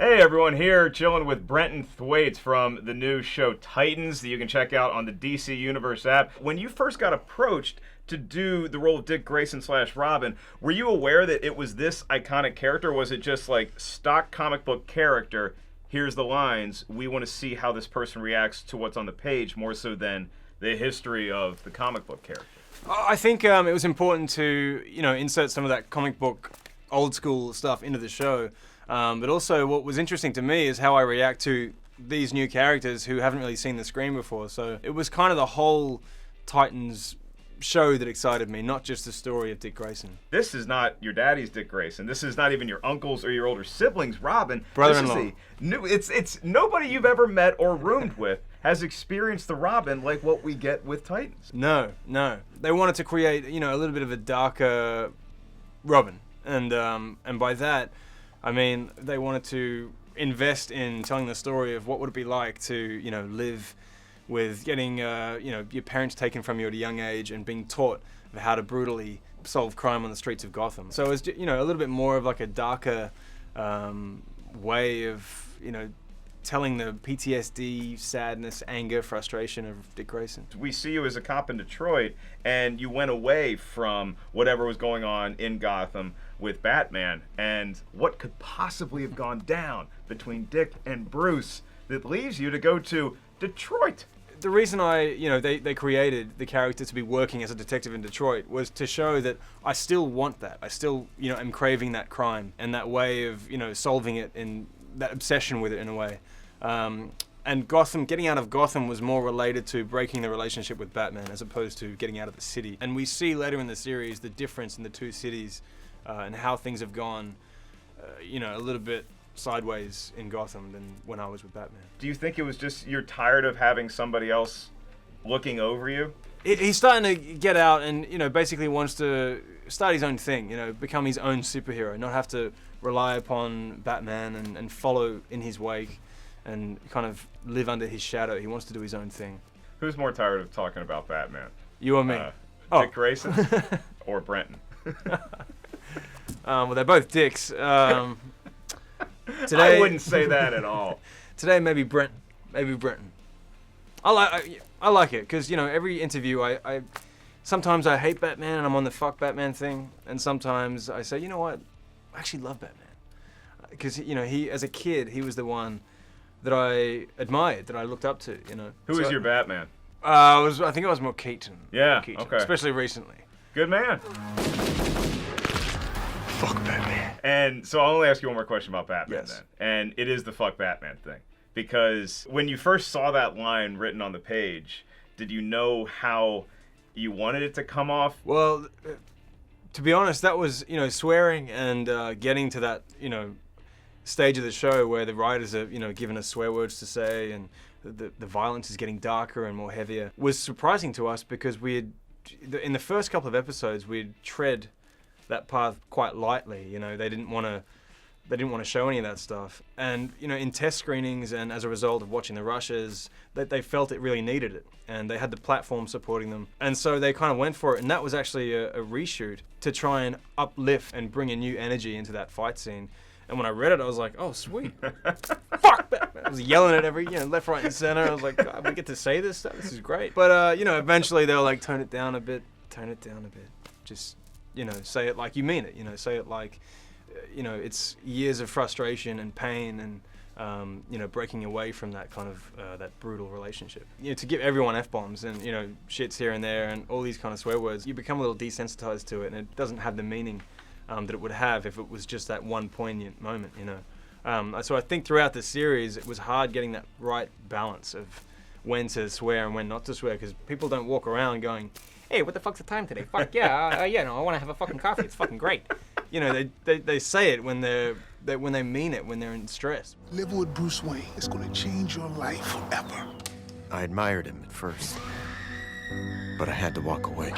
Hey everyone, here chilling with Brenton Thwaites from the new show Titans that you can check out on the DC Universe app. When you first got approached to do the role of Dick Grayson / Robin, were you aware that it was this iconic character? Or was it just like stock comic book character, here's the lines, we want to see how this person reacts to what's on the page more so than the history of the comic book character? I think it was important to, insert some of that comic book old school stuff into the show. But also what was interesting to me is how I react to these new characters who haven't really seen the screen before. So it was kind of the whole Titans show that excited me, not just the story of Dick Grayson. This is not your daddy's Dick Grayson. This is not even your uncle's or your older siblings' Robin. Brother-in-law. It's nobody you've ever met or roomed with has experienced the Robin like what we get with Titans. No. They wanted to create, a little bit of a darker Robin. And by that, I mean, they wanted to invest in telling the story of what would it be like to, live with getting, your parents taken from you at a young age and being taught of how to brutally solve crime on the streets of Gotham. So it was, a little bit more of like a darker way of, telling the PTSD, sadness, anger, frustration of Dick Grayson. We see you as a cop in Detroit, and you went away from whatever was going on in Gotham with Batman, and what could possibly have gone down between Dick and Bruce that leaves you to go to Detroit? The reason they created the character to be working as a detective in Detroit was to show that I still want that. I still, am craving that crime and that way of, solving it, in that obsession with it in a way. And Gotham, getting out of Gotham was more related to breaking the relationship with Batman as opposed to getting out of the city. And we see later in the series the difference in the two cities and how things have gone, a little bit sideways in Gotham than when I was with Batman. Do you think it was just you're tired of having somebody else looking over you? He's starting to get out and, basically wants to start his own thing, become his own superhero, not have to rely upon Batman and follow in his wake and kind of live under his shadow. He wants to do his own thing. Who's more tired of talking about Batman? You or me? Dick Grayson or Brenton? Well, they're both dicks. Today, I wouldn't say that at all. Today, maybe Brenton. I like it because every interview I sometimes I hate Batman and I'm on the fuck Batman thing, and sometimes I say, you know what, I actually love Batman because he as a kid he was the one that I admired, that I looked up to. Who was your Batman? I think it was more Keaton. Yeah. Keaton, okay. Especially recently. Good man. Fuck Batman. And so I'll only ask you one more question about Batman yes. then. And it is the fuck Batman thing. Because when you first saw that line written on the page, did you know how you wanted it to come off? Well, to be honest, that was, swearing and getting to that, stage of the show where the writers are, given us swear words to say and the violence is getting darker and more heavier was surprising to us because in the first couple of episodes, we'd tread that path quite lightly. They didn't want to show any of that stuff. And, in test screenings and as a result of watching the rushes, they felt it really needed it. And they had the platform supporting them. And so they kind of went for it. And that was actually a reshoot to try and uplift and bring a new energy into that fight scene. And when I read it, I was like, oh, sweet. Fuck Batman. I was yelling at every, left, right, and center. I was like, God, we get to say this stuff? This is great. But, eventually they were like, tone it down a bit. Just, say it like you mean it. Say it like, it's years of frustration and pain and, breaking away from that kind of, that brutal relationship. To give everyone F-bombs and, shits here and there and all these kind of swear words, you become a little desensitized to it and it doesn't have the meaning that it would have if it was just that one poignant moment, So I think throughout the series, it was hard getting that right balance of when to swear and when not to swear, because people don't walk around going, hey, what the fuck's the time today? Fuck yeah, I want to have a fucking coffee. It's fucking great. They say it when they mean it, when they're in stress. Living with Bruce Wayne is going to change your life forever. I admired him at first, but I had to walk away.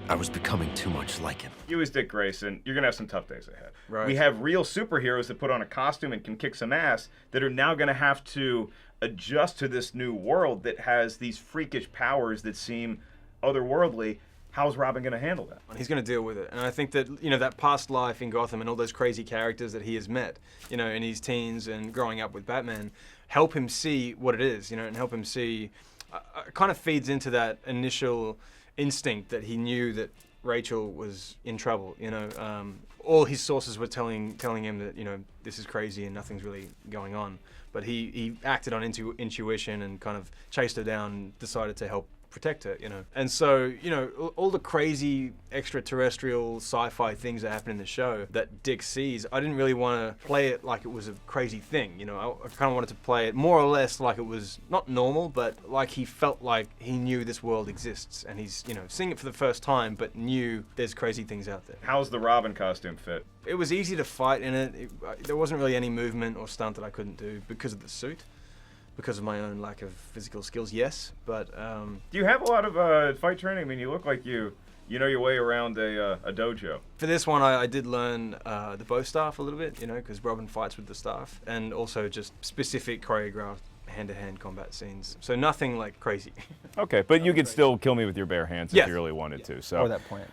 I was becoming too much like him. You as Dick Grayson, you're going to have some tough days ahead. Right. We have real superheroes that put on a costume and can kick some ass that are now going to have to adjust to this new world that has these freakish powers that seem otherworldly. How's Robin going to handle that? He's going to deal with it. And I think that, you know, that past life in Gotham and all those crazy characters that he has met, you know, in his teens and growing up with Batman, help him see what it is, you know, and help him see, kind of feeds into that initial instinct that he knew that Rachel was in trouble, you know. All his sources were telling him that, you know, this is crazy and nothing's really going on. But he acted on intuition and kind of chased her down and decided to help protect her, you know. And so, you know, all the crazy extraterrestrial sci-fi things that happen in the show that Dick sees, I didn't really want to play it like it was a crazy thing, you know. I kind of wanted to play it more or less like it was not normal, but like he felt like he knew this world exists and he's, you know, seeing it for the first time, but knew there's crazy things out there. How's the Robin costume fit? It was easy to fight in it. There wasn't really any movement or stunt that I couldn't do because of the suit. Because of my own lack of physical skills, yes, but... Do you have a lot of fight training? I mean, you look like you know your way around a dojo. For this one, I did learn the bow staff a little bit, you know, because Robin fights with the staff, and also just specific choreographed hand-to-hand combat scenes. So nothing, like, crazy. Okay, but you could still kill me with your bare hands Yes. if you really wanted to. So. Or that plant.